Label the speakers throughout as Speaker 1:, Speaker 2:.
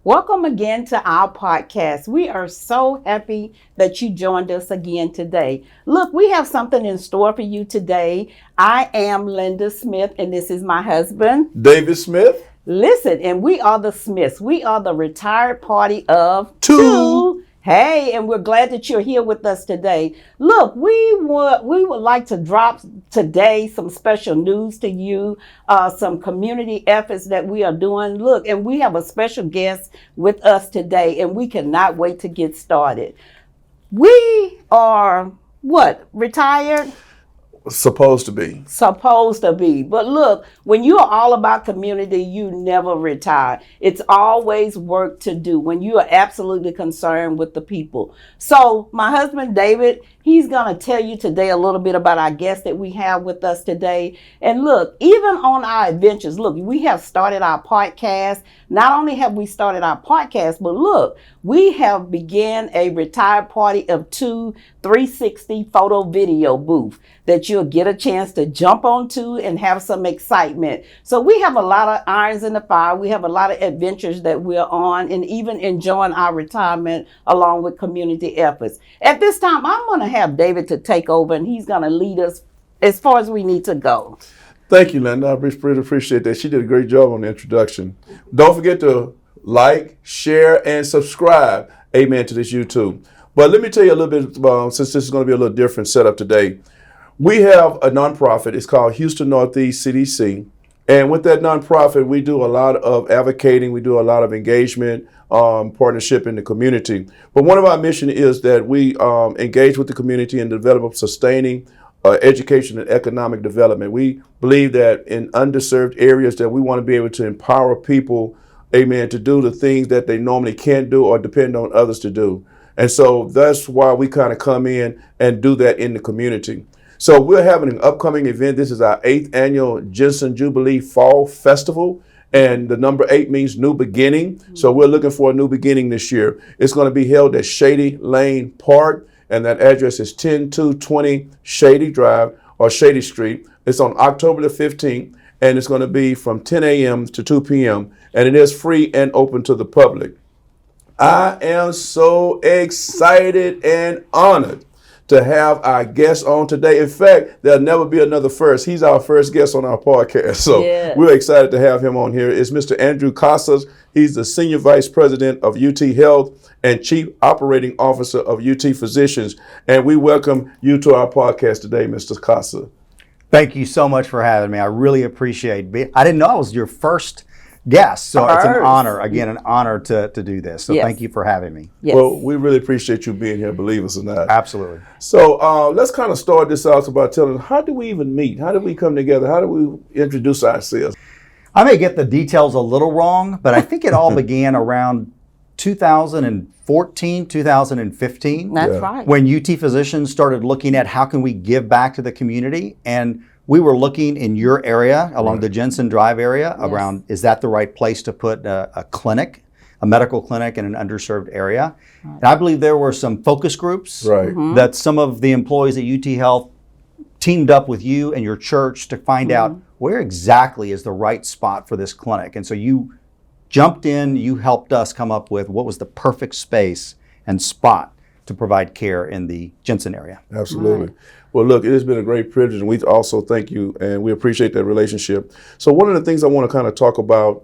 Speaker 1: Welcome again to our podcast. We are so happy that you joined us again today. Look, we have something in store for you today. I am Linda Smith, and this is my husband,
Speaker 2: David Smith.
Speaker 1: Listen, and we are the Smiths. We are the retired party of
Speaker 2: Two.
Speaker 1: Hey, and we're glad that you're here with us today. Look, we would like to drop today some special news to you, some community efforts that we are doing. Look, and we have a special guest with us today, and we cannot wait to get started. We are retired?
Speaker 2: Supposed to be.
Speaker 1: But look, when you are all about community, you never retire. It's always work to do when you are absolutely concerned with the people. So my husband, David, he's going to tell you today a little bit about our guest that we have with us today. And look, even on our adventures, look, we have started our podcast. Not only have we started our podcast, but look, we have began a retired party of 2 360 photo video booth that you'll get a chance to jump onto and have some excitement. So we have a lot of irons in the fire. We have a lot of adventures that we're on and even enjoying our retirement along with community efforts. At this time, I'm going to have David to take over, and he's going to lead us as far as we need to go.
Speaker 2: Thank you, Linda. I really appreciate that. She did a great job on the introduction. Don't forget to like, share, and subscribe, amen, to this YouTube. But let me tell you a little bit, since this is going to be a little different setup today. We have a nonprofit. It's called Houston Northeast CDC. And with that nonprofit, we do a lot of advocating. We do a lot of engagement, partnership in the community. But one of our mission is that we engage with the community and develop sustaining education and economic development. We believe that in underserved areas that we want to be able to empower people, amen, to do the things that they normally can't do or depend on others to do. And so that's why we kind of come in and do that in the community. So we're having an upcoming event. This is our 8th annual Jensen Jubilee Fall Festival. And the number 8 means new beginning. So we're looking for a new beginning this year. It's going to be held at Shady Lane Park. And that address is 10220 Shady Drive or Shady Street. It's on October the 15th. And it's going to be from 10 a.m. to 2 p.m. And it is free and open to the public. I am so excited and honored to have our guest on today. In fact, there'll never be another first. He's our first guest on our podcast. So We're excited to have him on here. It's Mr. Andrew Casas. He's the Senior Vice President of UTHealth and Chief Operating Officer of UT Physicians. And we welcome you to our podcast today, Mr. Casas.
Speaker 3: Thank you so much for having me. I really appreciate it. I didn't know I was your first guest, so it's an honor to do this. So Thank you for having me.
Speaker 1: Yes.
Speaker 2: Well, we really appreciate you being here, believe us or not.
Speaker 3: Absolutely.
Speaker 2: So let's kind of start this out about telling how do we even meet? How do we come together? How do we introduce ourselves?
Speaker 3: I may get the details a little wrong, but I think it all began around 2014, 2015.
Speaker 1: That's right.
Speaker 3: When UT Physicians started looking at how can we give back to the community, and we were looking in your area along the Jensen Drive area around, is that the right place to put a clinic, a medical clinic in an underserved area? Right. And I believe there were some focus groups that some of the employees at UTHealth teamed up with you and your church to find out where exactly is the right spot for this clinic. And so you jumped in, you helped us come up with what was the perfect space and spot to provide care in the Jensen area.
Speaker 2: Absolutely. Right. Well, look, it has been a great privilege, and we also thank you, and we appreciate that relationship. So one of the things I want to kind of talk about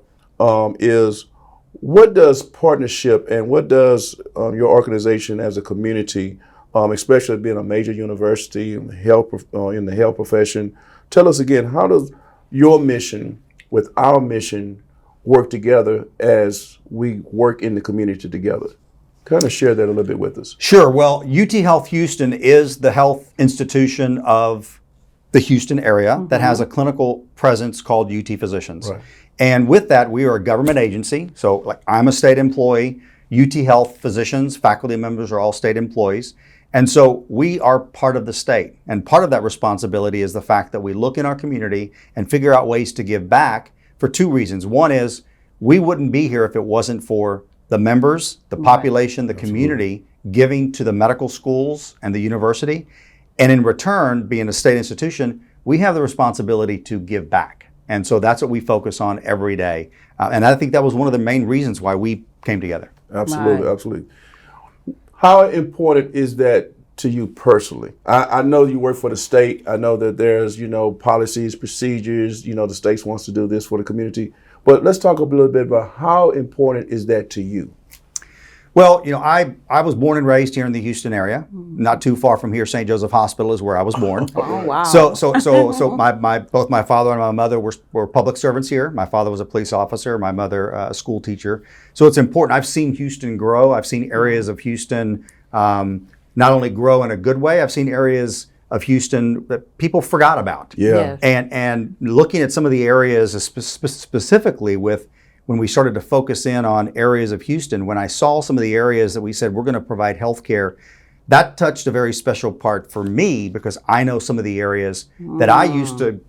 Speaker 2: is what does partnership and what does your organization as a community, especially being a major university in the health profession, tell us again, how does your mission with our mission work together as we work in the community together? Kind of share that a little bit with us.
Speaker 3: Sure. Well, UT Health Houston is the health institution of the Houston area that has a clinical presence called UT Physicians. Right. And with that, we are a government agency. So like I'm a state employee, UT Health Physicians, faculty members are all state employees. And so we are part of the state. And part of that responsibility is the fact that we look in our community and figure out ways to give back for 2 reasons. One is we wouldn't be here if it wasn't for the members, the population, the community giving to the medical schools and the university. And in return, being a state institution, we have the responsibility to give back. And so that's what we focus on every day. And I think that was one of the main reasons why we came together.
Speaker 2: Absolutely,
Speaker 1: Right.
Speaker 2: absolutely. How important is that to you personally? I know you work for the state. I know that there's, policies, procedures, the state wants to do this for the community. But let's talk a little bit about how important is that to you?
Speaker 3: Well, I was born and raised here in the Houston area, not too far from here. St. Joseph Hospital is where I was born.
Speaker 1: Oh, wow.
Speaker 3: So both my father and my mother were public servants here. My father was a police officer, my mother a school teacher. So it's important. I've seen Houston grow. I've seen areas of Houston not only grow in a good way. I've seen areas of Houston that people forgot about.
Speaker 2: Yeah.
Speaker 1: Yes.
Speaker 3: And looking at some of the areas specifically when we started to focus in on areas of Houston, when I saw some of the areas that we said we're going to provide health care, that touched a very special part for me because I know some of the areas that I used to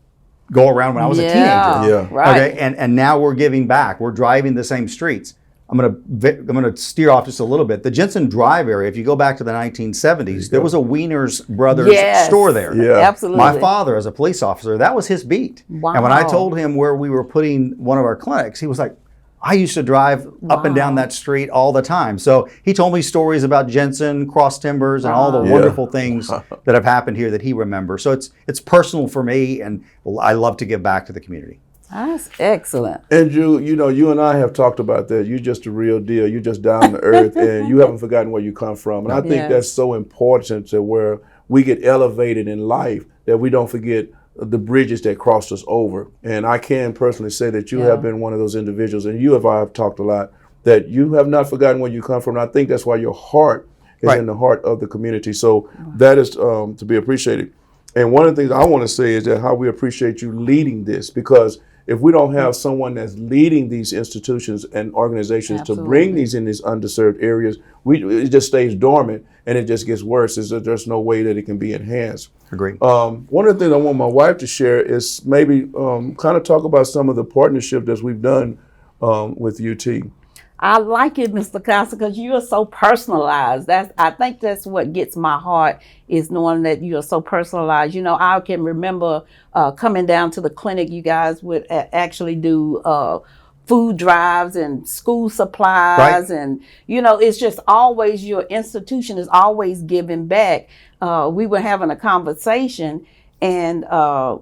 Speaker 3: go around when I was a teenager.
Speaker 2: Yeah.
Speaker 1: Right.
Speaker 3: Okay, and now we're giving back. We're driving the same streets. I'm gonna steer off just a little bit. The Jensen Drive area, if you go back to the 1970s, there was a Wieners Brothers
Speaker 1: Yes.
Speaker 3: store there.
Speaker 2: Yeah.
Speaker 1: Absolutely.
Speaker 3: My father, as a police officer, that was his beat.
Speaker 1: Wow.
Speaker 3: And when I told him where we were putting one of our clinics, he was like, I used to drive up and down that street all the time. So he told me stories about Jensen, Cross Timbers, and all the
Speaker 2: Yeah.
Speaker 3: wonderful things that have happened here that he remembers. So it's personal for me, and I love to give back to the community.
Speaker 1: That's excellent.
Speaker 2: And you and I have talked about that. You're just a real deal. You're just down to earth, and you haven't forgotten where you come from. And I think
Speaker 1: Yes.
Speaker 2: that's so important to where we get elevated in life that we don't forget the bridges that crossed us over. And I can personally say that you
Speaker 1: Yeah.
Speaker 2: have been one of those individuals, and you and I have talked a lot, that you have not forgotten where you come from. And I think that's why your heart is
Speaker 3: Right.
Speaker 2: in the heart of the community. So that is to be appreciated. And one of the things I want to say is that how we appreciate you leading this, because if we don't have someone that's leading these institutions and organizations to bring
Speaker 1: Absolutely.
Speaker 2: these in these underserved areas, it just stays dormant and it just gets worse. There's no way that it can be enhanced.
Speaker 3: Agreed.
Speaker 2: One of the things I want my wife to share is maybe kind of talk about some of the partnership that we've done with UT.
Speaker 1: I like it, Mr. Casas, because you are so personalized. I think that's what gets my heart, is knowing that you are so personalized. I can remember coming down to the clinic. You guys would actually do food drives and school supplies,
Speaker 3: Right.
Speaker 1: and it's just always, your institution is always giving back. We were having a conversation. And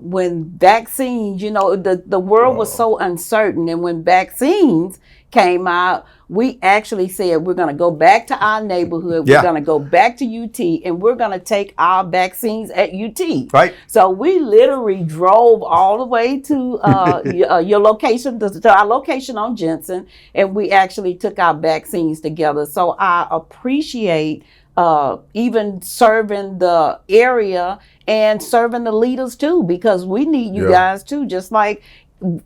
Speaker 1: when vaccines, the world was so uncertain. And when vaccines came out, we actually said, we're going to go back to our neighborhood.
Speaker 3: Yeah.
Speaker 1: We're going to go back to UT, and we're going to take our vaccines at UT.
Speaker 3: Right.
Speaker 1: So we literally drove all the way to your location, to our location on Jensen, and we actually took our vaccines together. So I appreciate even serving the area and serving the leaders too, because we need you guys too, just like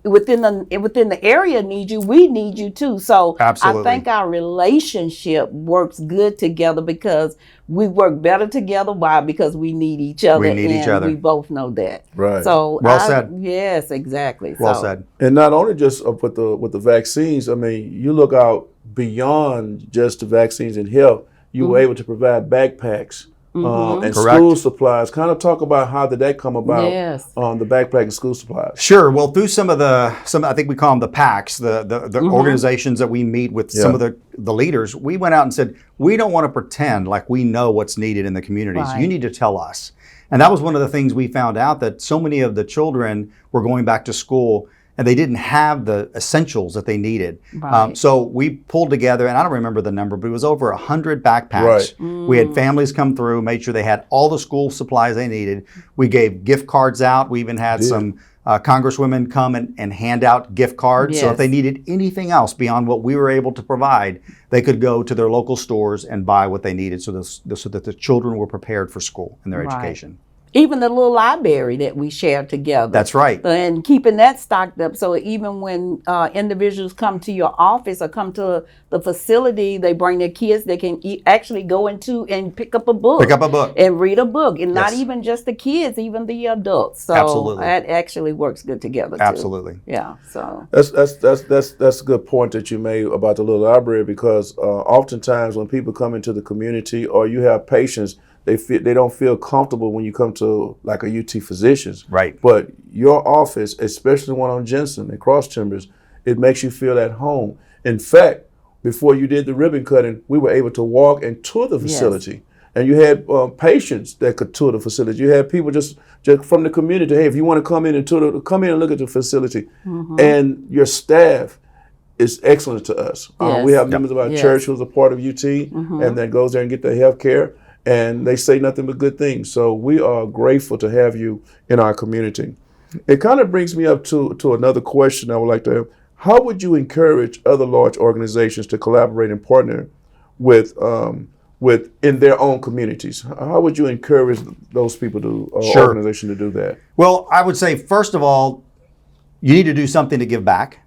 Speaker 1: within the area need you, we need you too. So
Speaker 3: Absolutely.
Speaker 1: I think our relationship works good together because we work better together. Why? Because we need each other.
Speaker 3: We need
Speaker 1: and
Speaker 3: each other.
Speaker 1: we both know that.
Speaker 2: Right.
Speaker 1: So
Speaker 3: Well said.
Speaker 1: Yes, exactly.
Speaker 3: Well
Speaker 1: So,
Speaker 3: said.
Speaker 2: And not only just with the vaccines, I mean, you look out beyond just the vaccines and health. You were able to provide backpacks and
Speaker 3: Correct.
Speaker 2: school supplies. Kind of talk about how did that come about?
Speaker 1: Yes.
Speaker 2: The backpack and school supplies.
Speaker 3: Sure. Well, through some I think we call them the PACs, the organizations that we meet with some of the leaders, we went out and said, we don't want to pretend like we know what's needed in the communities.
Speaker 1: Right.
Speaker 3: You need to tell us. And that was one of the things we found out, that so many of the children were going back to school and they didn't have the essentials that they needed.
Speaker 1: Right.
Speaker 3: So we pulled together, and I don't remember the number, but it was over 100 backpacks.
Speaker 2: Right.
Speaker 3: We had families come through, made sure they had all the school supplies they needed. We gave gift cards out. We even had some congresswomen come and hand out gift cards. So if
Speaker 1: Yes.
Speaker 3: they needed anything else beyond what we were able to provide, they could go to their local stores and buy what they needed so that the children were prepared for school and their
Speaker 1: Right.
Speaker 3: education.
Speaker 1: Even the little library that we share together.
Speaker 3: That's right.
Speaker 1: And keeping that stocked up, so even when individuals come to your office or come to the facility, they bring their kids, they can actually go into and pick up a book.
Speaker 3: Pick up a book.
Speaker 1: And read a book. And not
Speaker 3: Yes.
Speaker 1: even just the kids, even the adults. So
Speaker 3: Absolutely.
Speaker 1: that actually works good together too.
Speaker 3: Absolutely.
Speaker 1: Yeah. So
Speaker 2: That's a good point that you made about the little library, because oftentimes when people come into the community or you have patients, they don't feel comfortable when you come to like a UT Physicians.
Speaker 3: Right.
Speaker 2: But your office, especially the one on Jensen and Cross Timbers, it makes you feel at home. In fact, before you did the ribbon cutting, we were able to walk and tour the facility. And you had patients that could tour the facility. You had people just from the community. Hey, if you want to come in and come in and look at the facility. And your staff is excellent to us. We have members of our church who's a part of UT and that goes there and get their health care. And they say nothing but good things. So we are grateful to have you in our community. It kind of brings me up to another question I would like to have. How would you encourage other large organizations to collaborate and partner with in their own communities? How would you encourage those people to organization to do that?
Speaker 3: Well, I would say first of all, you need to do something to give back.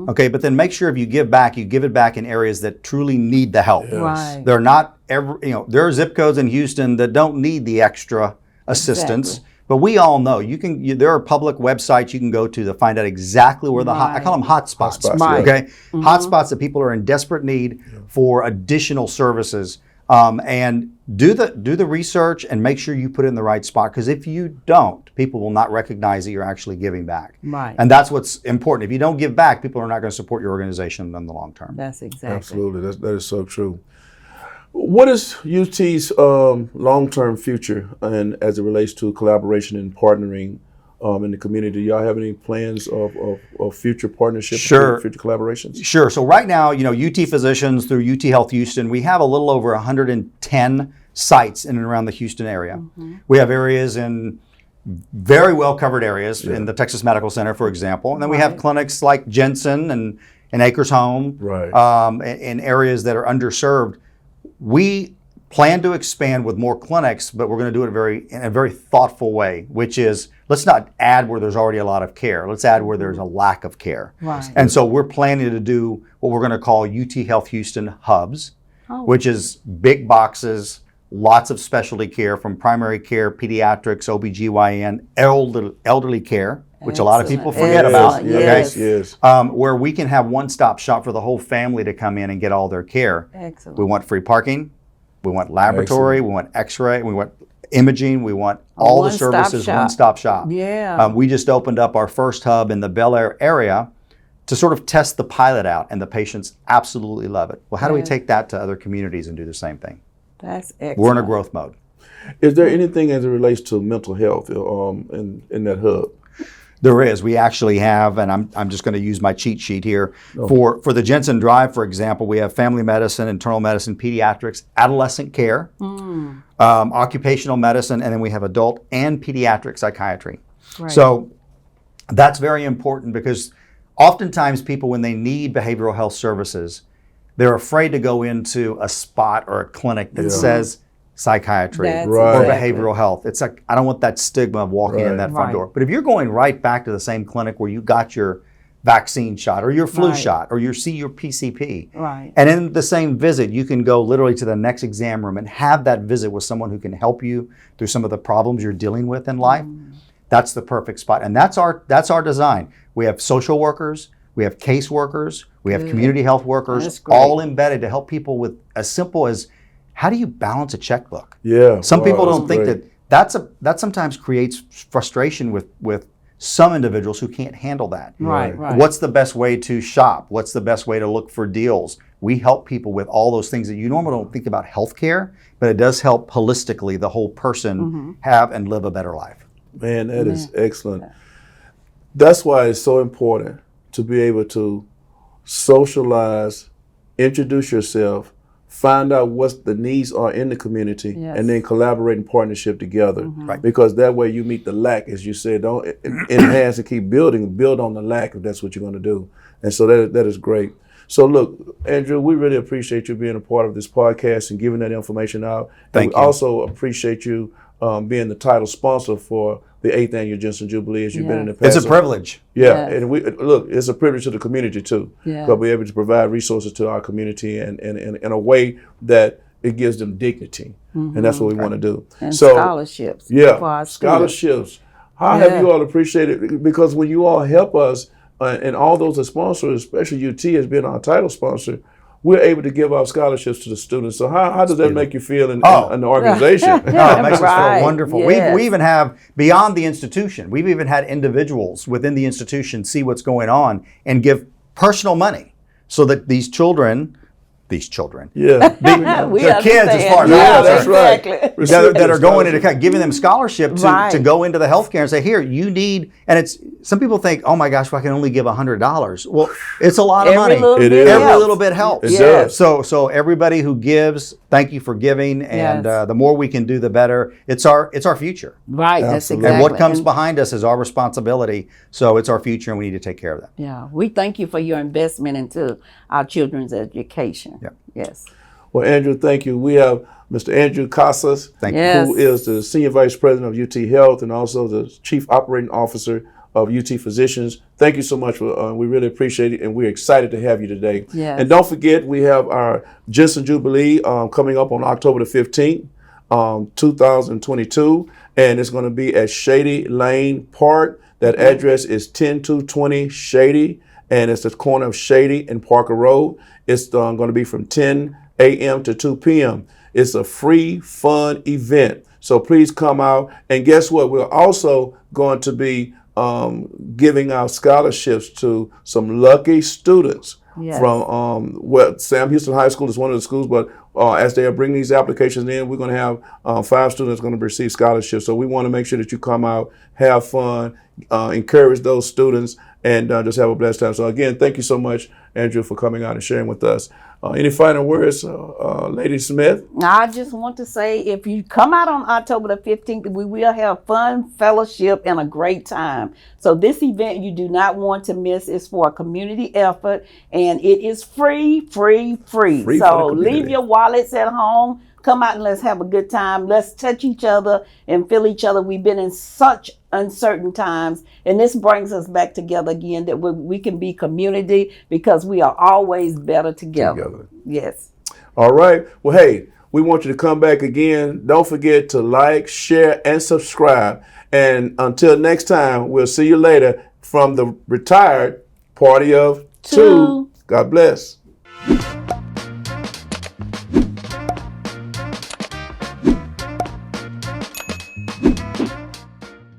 Speaker 3: Okay, but then make sure if you give back, you give it back in areas that truly need the help.
Speaker 1: Right.
Speaker 3: They're not there are zip codes in Houston that don't need the extra assistance. But we all know there are public websites you can go to find out exactly where I call them hotspots. Okay, hotspots that people are in desperate need for additional services. And do the research and make sure you put it in the right spot. Because if you don't, people will not recognize that you're actually giving back.
Speaker 1: Right.
Speaker 3: And that's what's important. If you don't give back, people are not going to support your organization in the long term.
Speaker 1: That's exactly.
Speaker 2: Absolutely. That is so true. What is UT's long-term future and as it relates to collaboration and partnering in the community? Do y'all have any plans of future partnerships, future collaborations?
Speaker 3: Sure. So right now, UT Physicians through UTHealth Houston, we have a little over 110 sites in and around the Houston area. We have areas in very well-covered areas in the Texas Medical Center, for example. And then we have clinics like Jensen and Acres Home in areas that are underserved. We plan to expand with more clinics, but we're going to do it in a very thoughtful way, which is let's not add where there's already a lot of care. Let's add where there's a lack of care.
Speaker 1: Right.
Speaker 3: And so we're planning to do what we're going to call UTHealth Houston hubs, which is big boxes, lots of specialty care from primary care, pediatrics, OBGYN, elderly care, which a lot of people forget about.
Speaker 1: Yes.
Speaker 3: Where we can have one-stop shop for the whole family to come in and get all their care.
Speaker 1: Excellent.
Speaker 3: We want free parking. We want laboratory. We want x-ray. We want imaging. We want all the services, one-stop shop.
Speaker 1: Yeah.
Speaker 3: We just opened up our first hub in the Bel Air area to sort of test the pilot out, and the patients absolutely love it. Well, how do we take that to other communities and do the same thing?
Speaker 1: That's excellent.
Speaker 3: We're in a growth mode.
Speaker 2: Is there anything as it relates to mental health in that hub?
Speaker 3: There is. We actually have, and I'm just going to use my cheat sheet here. For the Jensen Drive, for example, we have family medicine, internal medicine, pediatrics, adolescent care, occupational medicine, and then we have adult and pediatric psychiatry.
Speaker 1: Right.
Speaker 3: So that's very important because oftentimes people, when they need behavioral health services, they're afraid to go into a spot or a clinic that says psychiatry or behavioral health. It's like, I don't want that stigma of walking in that front door. But if you're going right back to the same clinic where you got your vaccine shot or your flu shot or your PCP, and in the same visit, you can go literally to the next exam room and have that visit with someone who can help you through some of the problems you're dealing with in life. That's the perfect spot. And that's our design. We have social workers, we have caseworkers, we have community health workers, all embedded to help people with as simple as, how do you balance a checkbook?
Speaker 2: Yeah.
Speaker 3: Some people don't think that sometimes creates frustration with some individuals who can't handle that.
Speaker 1: Right.
Speaker 3: What's the best way to shop? What's the best way to look for deals? We help people with all those things that you normally don't think about healthcare, but it does help holistically the whole person have and live a better life.
Speaker 2: Man, that is excellent. That's why it's so important to be able to socialize, introduce yourself, find out what the needs are in the community, and then collaborate in partnership together. Because that way you meet the lack, as you said. Don't enhance and keep building, build on the lack if that's what you're going to do. And so that is great. So look, Andrew, we really appreciate you being a part of this podcast and giving that information out.
Speaker 3: Thank you.
Speaker 2: We also appreciate you being the title sponsor for the 8th Annual Jensen Jubilee, as you've been in the past.
Speaker 3: It's a privilege.
Speaker 2: And it's a privilege to the community too. But we're able to provide resources to our community and in a way that it gives them dignity. And that's what we want to do.
Speaker 1: And scholarships.
Speaker 2: For our scholarships. How have you all appreciated it? Because when you all help us, and all those are sponsors, especially UT has been our title sponsor, we're able to give out scholarships to the students. So how does that make you feel in the organization?
Speaker 3: It makes us feel wonderful. Yes. We even have, beyond the institution, we've even had individuals within the institution see what's going on and give personal money so that these children these children.
Speaker 2: Yeah.
Speaker 1: We
Speaker 3: They're kids as far as
Speaker 2: Yeah,
Speaker 3: I'm
Speaker 2: that's
Speaker 3: concerned.
Speaker 2: right.
Speaker 3: That are going into giving them scholarship to
Speaker 1: Right.
Speaker 3: go into the healthcare and say, here, you need, and it's, some people think, oh my gosh, well, I can only give $100. Well, it's a lot of money.
Speaker 1: little
Speaker 2: It
Speaker 1: bit
Speaker 2: is.
Speaker 3: Every
Speaker 1: helps.
Speaker 3: little bit helps.
Speaker 2: It does.
Speaker 3: So everybody who gives, thank you for giving, and
Speaker 1: Yes.
Speaker 3: the more we can do, the better. It's our future.
Speaker 1: Right, that's
Speaker 2: Absolutely.
Speaker 1: exactly.
Speaker 3: And what comes
Speaker 1: And-
Speaker 3: behind us is our responsibility. So it's our future, and we need to take care of that.
Speaker 1: Yeah, we thank you for your investment into our children's education.
Speaker 3: Yeah.
Speaker 1: Yes.
Speaker 2: Well, Andrew, thank you. We have Mr. Andrew Casas,
Speaker 3: Thank
Speaker 1: Yes.
Speaker 2: who is the Senior Vice President of UT Health and also the Chief Operating Officer of UT Physicians. Thank you so much. We really appreciate it, and we're excited to have you today.
Speaker 1: Yes.
Speaker 2: And don't forget, we have our Jensen Jubilee coming up on October the 15th, 2022, and it's going to be at Shady Lane Park. That address is 10220 Shady, and it's the corner of Shady and Parker Road. It's going to be from 10 a.m. to 2 p.m. It's a free, fun event. So please come out. And guess what? We're also going to be giving out scholarships to some lucky students
Speaker 1: Yes.
Speaker 2: from Sam Houston High School is one of the schools, but as they are bringing these applications in, we're going to have 5 students going to receive scholarships. So we want to make sure that you come out, have fun, encourage those students, and just have a blessed time. So again, thank you so much, Andrew, for coming out and sharing with us. Any final words, Lady Smith?
Speaker 1: I just want to say, if you come out on October the 15th, we will have fun, fellowship, and a great time. So this event you do not want to miss. It's for a community effort, and it is free.
Speaker 2: Free for the
Speaker 1: So
Speaker 2: community.
Speaker 1: leave your wallets at home. Come out and let's have a good time. Let's touch each other and feel each other. We've been in such uncertain times, and this brings us back together again, that we can be community, because we are always better together. Yes.
Speaker 2: All right. Well, hey, we want you to come back again. Don't forget to like, share, and subscribe. And until next time, we'll see you later from the retired Party of 2. God bless.